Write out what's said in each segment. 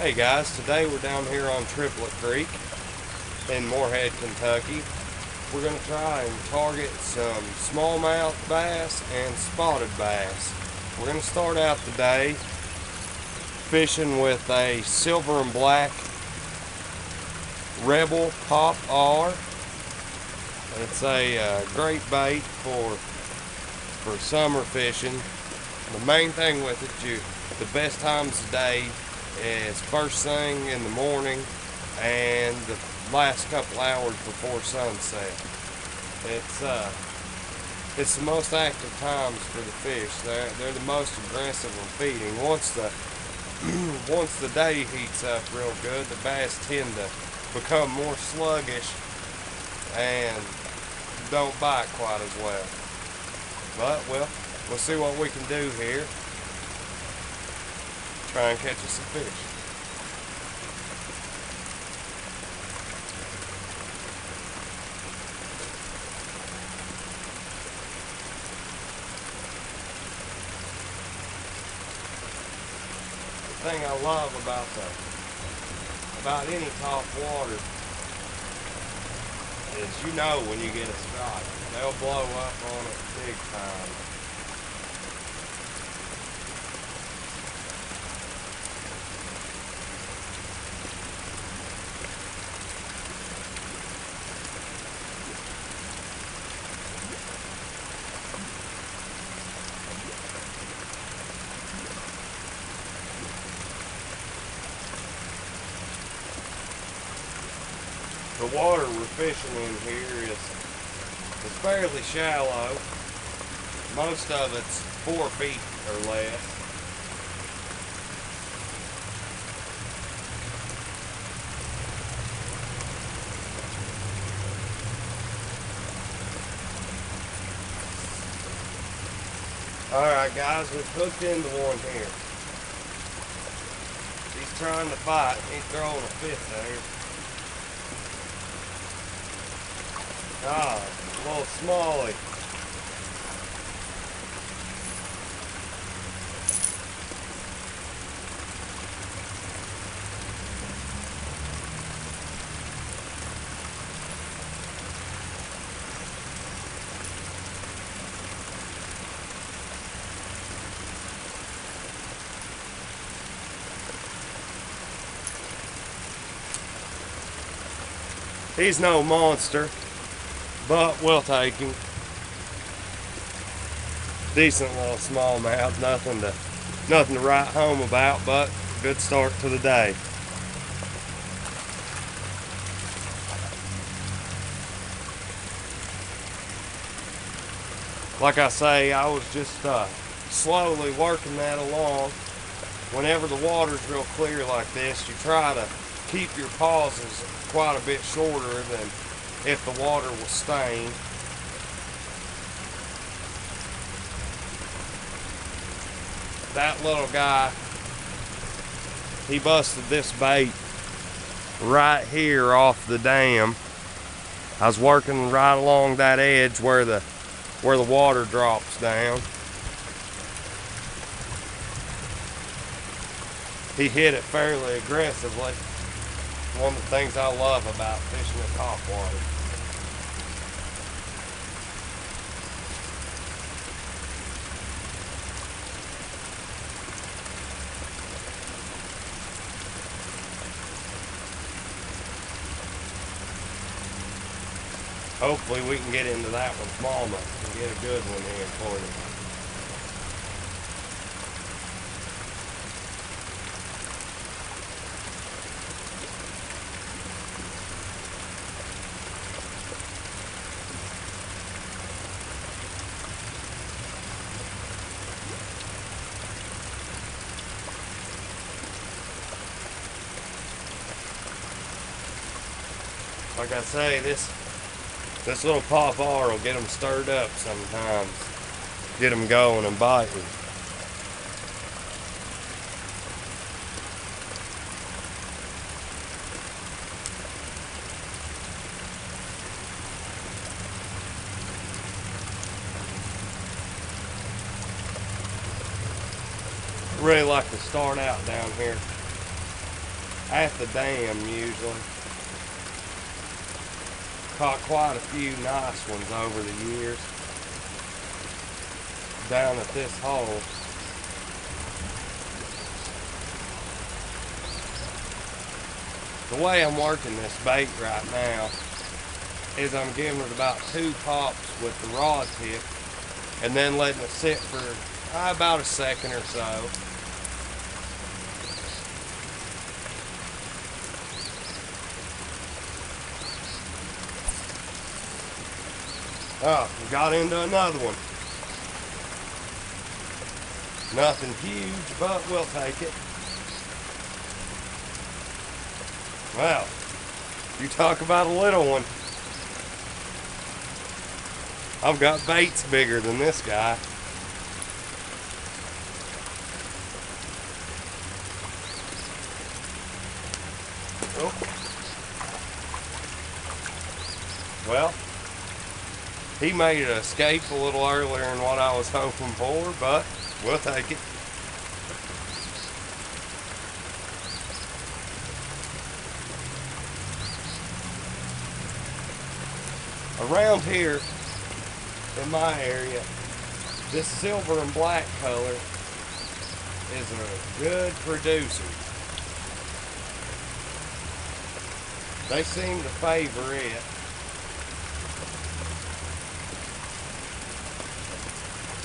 Hey guys, today we're down here on Triplett Creek in Moorhead, Kentucky. We're going to try and target some smallmouth bass and spotted bass. We're going to start out the day fishing with a silver and black Rebel Pop R. It's a great bait for summer fishing. The main thing with it, the best times of day is first thing in the morning and the last couple hours before sunset. It's the most active times for the fish. They're the most aggressive in feeding. Once the day heats up real good, the bass tend to become more sluggish and don't bite quite as well. But we'll see what we can do here. Try and catch us some fish. The thing I love about any top water is when you get a spot. They'll blow up on it big time. The water we're fishing in here is fairly shallow. Most of it's 4 feet or less. Alright guys, we've hooked into one here. He's trying to fight. He's throwing a fist there. Ah, a little smallie. He's no monster, but we'll take him. Decent little smallmouth, nothing to write home about, but good start to the day. Like I say, I was just slowly working that along. Whenever the water's real clear like this, you try to keep your pauses quite a bit shorter than if the water was stained. That little guy, he busted this bait right here off the dam. I was working right along that edge where the water drops down. He hit it fairly aggressively. One of the things I love about fishing at Topwater. Hopefully we can get into that one smallmouth and get a good one here for you. Like I say, this little pop R will get them stirred up sometimes. Get them going and biting. Really like to start out down here at the dam usually. Caught quite a few nice ones over the years down at this hole. The way I'm working this bait right now is I'm giving it about 2 pops with the rod tip and then letting it sit for about a second or so. Oh, we got into another one. Nothing huge, but we'll take it. Well, you talk about a little one. I've got baits bigger than this guy. Oh. Well, he made an escape a little earlier than what I was hoping for, but we'll take it. Around here in my area, this silver and black color is a good producer. They seem to favor it.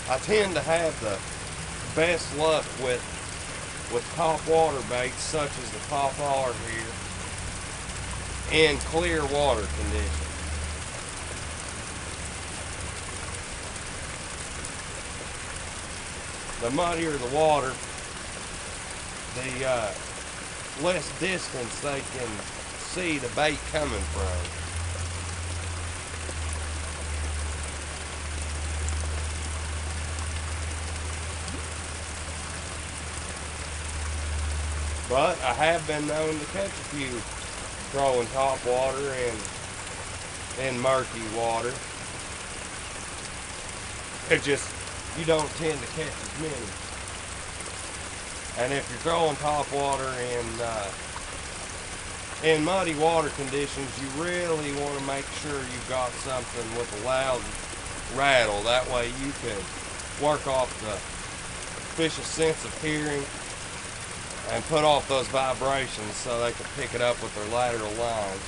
I tend to have the best luck with topwater baits such as the Topwater here in clear water conditions. The muddier the water, the less distance they can see the bait coming from. But I have been known to catch a few throwing topwater in murky water. It just, you don't tend to catch as many. And if you're throwing topwater in muddy water conditions, you really want to make sure you've got something with a loud rattle. That way you can work off the fish's sense of hearing and put off those vibrations so they can pick it up with their lateral line.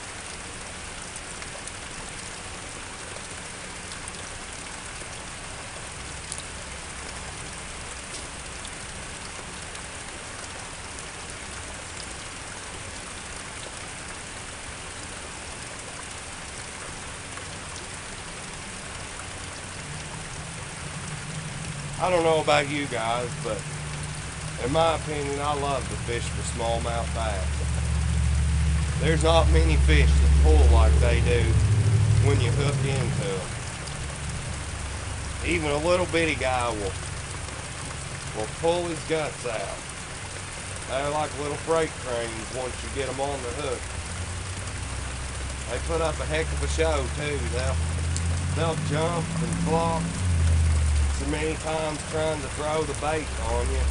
I don't know about you guys, but in my opinion, I love to fish for smallmouth bass. There's not many fish that pull like they do when you hook into them. Even a little bitty guy will pull his guts out. They're like little freight trains once you get them on the hook. They put up a heck of a show too. They'll jump and flop so many times trying to throw the bait on you.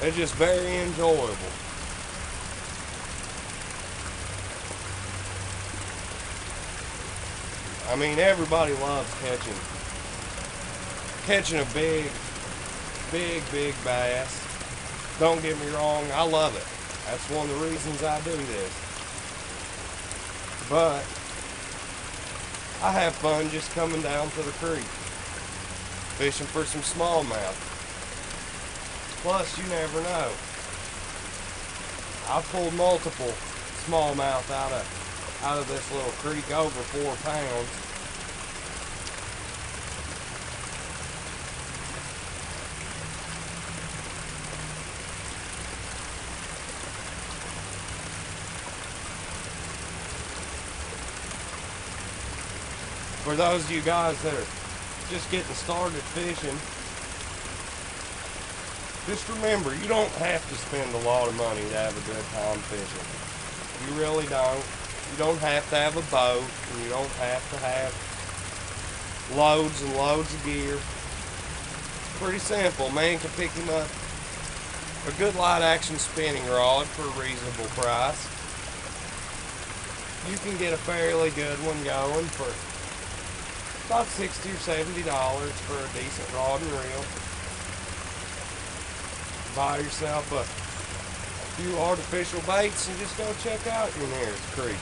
It's just very enjoyable. I mean, everybody loves catching a big bass. Don't get me wrong, I love it. That's one of the reasons I do this. But I have fun just coming down to the creek, fishing for some smallmouth. Plus, you never know. I've pulled multiple smallmouth out of this little creek over 4 pounds. For those of you guys that are just getting started fishing, just remember, you don't have to spend a lot of money to have a good time fishing. You really don't. You don't have to have a boat, and you don't have to have loads and loads of gear. It's pretty simple. Man can pick him up a good light action spinning rod for a reasonable price. You can get a fairly good one going for about $60 or $70 for a decent rod and reel. Buy yourself a few artificial baits and just go check out your nearest creek.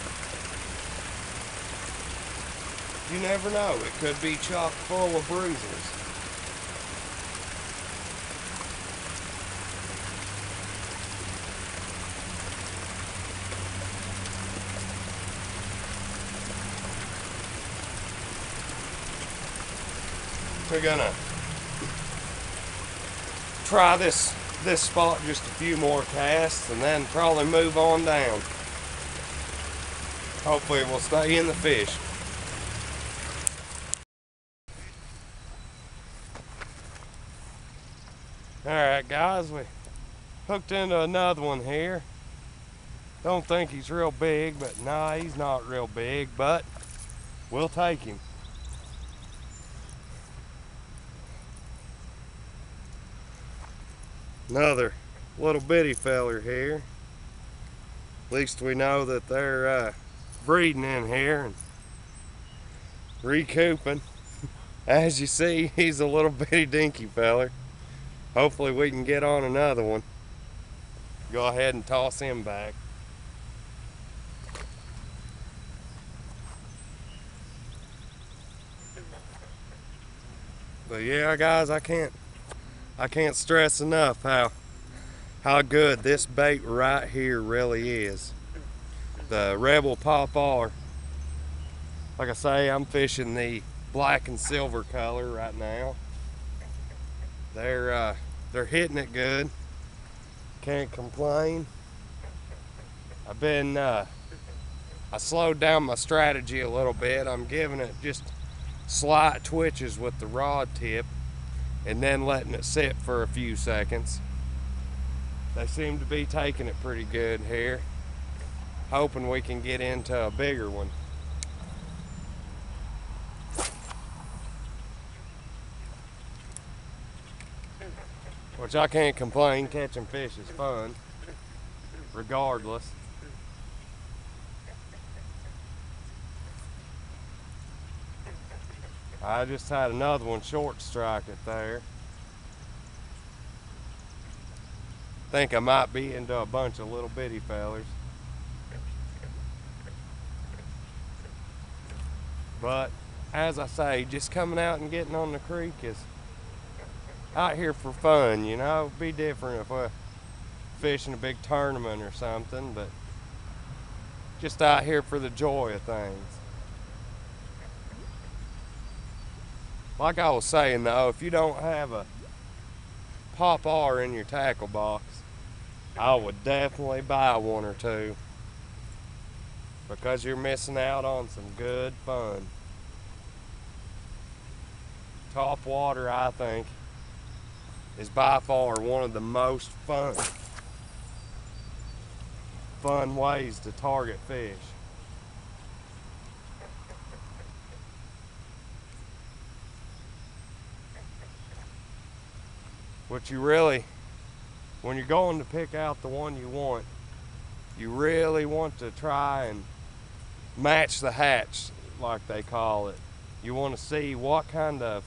You never know, it could be chock full of bruisers. We're gonna try this spot just a few more casts and then probably move on down. Hopefully we'll stay in the fish. Alright guys, we hooked into another one here. Don't think he's real big, but nah, he's not real big, but we'll take him. Another little bitty feller here. At least we know that they're breeding in here and recouping. As you see, he's a little bitty dinky feller. Hopefully we can get on another one. Go ahead and toss him back. But yeah guys, I can't stress enough how good this bait right here really is. The Rebel Topwater. Like I say, I'm fishing the black and silver color right now. They're hitting it good. Can't complain. I slowed down my strategy a little bit. I'm giving it just slight twitches with the rod tip and then letting it sit for a few seconds. They seem to be taking it pretty good here. Hoping we can get into a bigger one. Which I can't complain, catching fish is fun, regardless. I just had another one short strike it there. Think I might be into a bunch of little bitty fellers. But as I say, just coming out and getting on the creek is out here for fun, you know. It'd be different if we're fishing a big tournament or something, but just out here for the joy of things. Like I was saying though, if you don't have a Topwater in your tackle box, I would definitely buy one or two, because you're missing out on some good fun. Topwater, I think, is by far one of the most fun ways to target fish. What you really, when you're going to pick out the one you want, you really want to try and match the hatch, like they call it. You want to see what kind of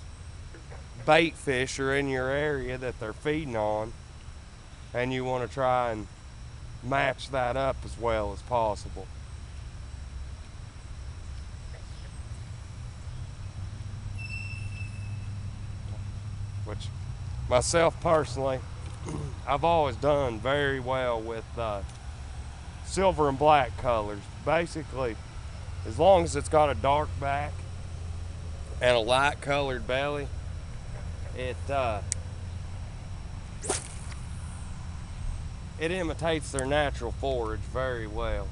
bait fish are in your area that they're feeding on, and you want to try and match that up as well as possible. Which myself personally, I've always done very well with silver and black colors. Basically, as long as it's got a dark back and a light colored belly, it imitates their natural forage very well.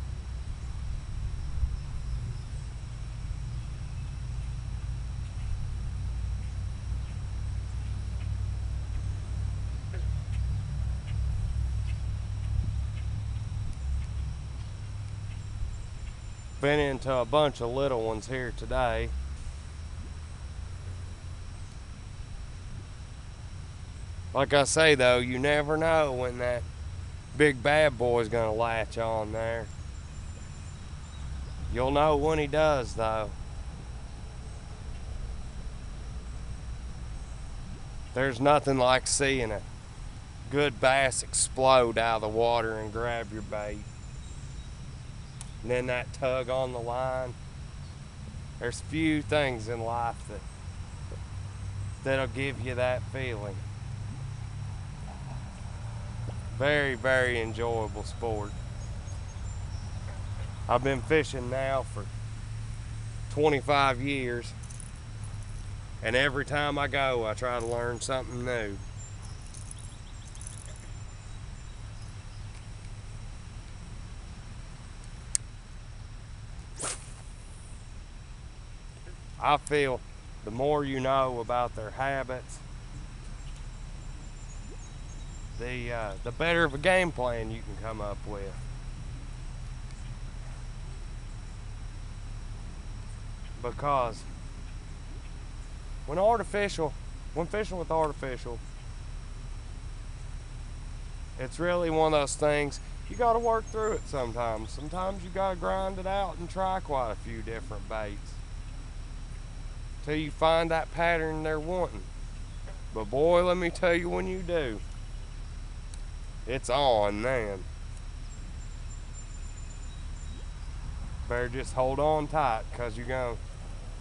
Been into a bunch of little ones here today. Like I say though, you never know when that big bad boy's gonna latch on there. You'll know when he does though. There's nothing like seeing a good bass explode out of the water and grab your bait. And then that tug on the line. There's few things in life that'll give you that feeling. Very, very enjoyable sport. I've been fishing now for 25 years, and every time I go, I try to learn something new. I feel the more you know about their habits, the better of a game plan you can come up with. Because when fishing with artificial, it's really one of those things you got to work through it sometimes. Sometimes you got to grind it out and try quite a few different baits till you find that pattern they're wanting. But boy, let me tell you, when you do, it's on then. Better just hold on tight, because you're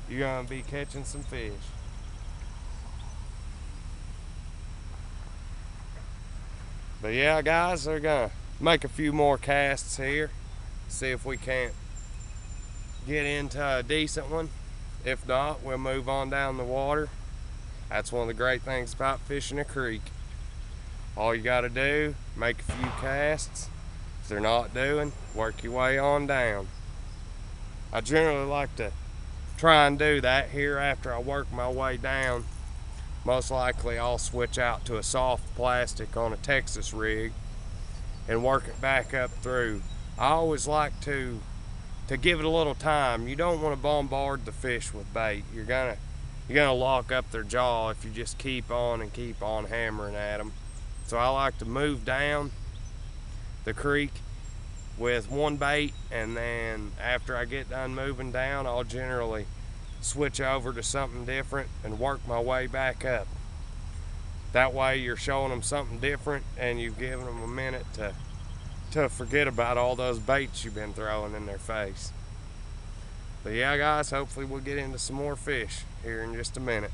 gonna be catching some fish. But yeah, guys, they're gonna make a few more casts here, see if we can't get into a decent one. If not, we'll move on down the water. That's one of the great things about fishing a creek. All you gotta do, make a few casts. If they're not doing, work your way on down. I generally like to try and do that here after I work my way down. Most likely I'll switch out to a soft plastic on a Texas rig and work it back up through. I always like to give it a little time. You don't want to bombard the fish with bait. You're gonna lock up their jaw if you just keep on hammering at them. So I like to move down the creek with one bait, and then after I get done moving down, I'll generally switch over to something different and work my way back up. That way you're showing them something different, and you've given them a minute to forget about all those baits you've been throwing in their face. But yeah, guys, hopefully we'll get into some more fish here in just a minute.